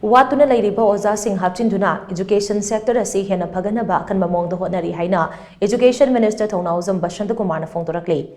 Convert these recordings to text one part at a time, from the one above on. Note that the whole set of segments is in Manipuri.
Wattuna leiriba ojah sing Hapchinduna education sector asi Henna Phagatnaba akanba maong Hotnari haina education minister Thounaojam Basantakumar phongdorakkli.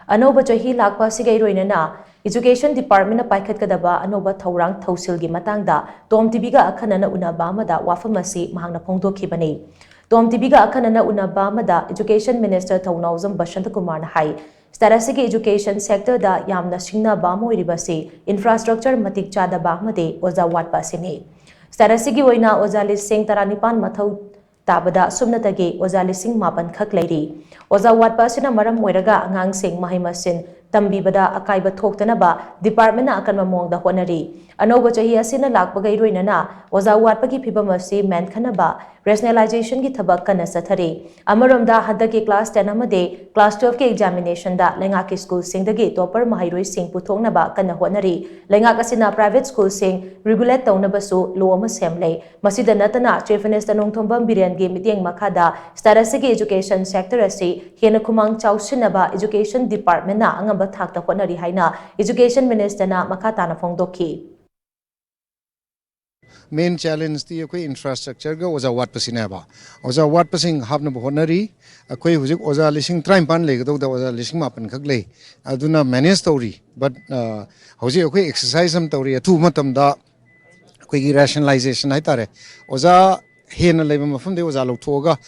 Anoba chahi lakpa sigai roinana education department na paikhatkadaba anoba thaurang thausilgi matangda TOMTV ga akhanana unaba amada wafam asi mahangna phongdokhibani. TOMTV ga akhanana unaba amada education minister Thounaojam Basantakumar na hai Starasigi education sector da yamna shingna bamo iribasi infrastructure matik chada bahmade ojah Awatpa sini. Starasigi oina ojah lising taranipan mathau tabada sumnatage ojah lising mapan khak leiri. Ojah Awatpa sina maram moiraga angang sing mahimasin tambibada akaiba thoktanaba department na akanba maong da honari. Anoba chahi asina lakpaga iroinana ojah Awatpa ki phibam asi menkhanaba rationalization ki thabak kana sathari. Amaramda hadaki class 10 amade class 12 ke examination da lengak school sing dagi topper mahairoi sing puthoknaba kana honari. Lengak asina private school sing regulate tawnabasu law ama semlei. Masida natana Chief Minister Nongthombam Birengi miteng makhada starasigi education sector asi hena khumang chausinaba education department na angamba thakta honari haina education minister na makhatana phongdokhi. Main challenge the infrastructure go ojah Awatpa sinaba ojah Awatpa sing hapna Hotnari akoi hujik ojah lising trimpan le do ojah lising mapan khak le aduna manage tori but hujik akoi exercise am tori athu matam da akoi gi rationalization hai tare ojah hena leba mafam de ojah lokthoga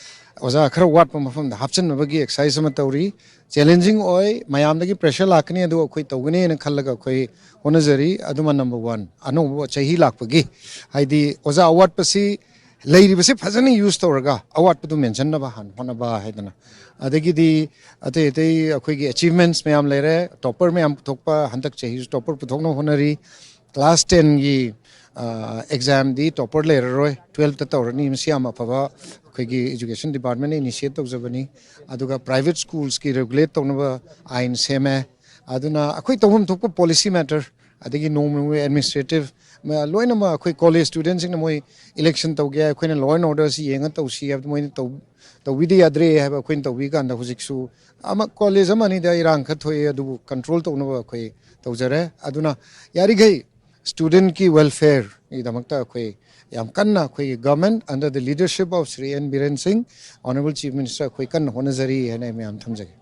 ojah khara watpa mafam da hapchan bagi exercise am tori challenging oi mayam da gi pressure lakni adu akoi togni na khallaga akoi honajari aduma number 1 anu chahi lakpagi haidi ojah Awatpa si leiriba se phajani use toraga Awatpa tu mention na ba han hona ba haidana adagi di ate akoi gi achievements mayam lere topper mayam thokpa handak chahi topper puthokna honari class 10 gi exam di topper lere roi 12 ta torani msiama phaba akoi gi education department initiate tawjabani aduga private schools ki regulate tawna ain seme aduna akoi tawhum thokpa policy matter adagi normal administrative loina ma akoi college students ing moi election tawge akoi law and order si yenga tawsi ab moi tawidi adre have akoi tawbi kan da hujiksu ama college amani da irang khathoi adu control tawna akoi tawjare aduna yari gai student ki welfare idamakta akoi yam kanna akoi government under the leadership of Sri N Biren Singh honorable chief minister akoi kan honajari hene me am thamjage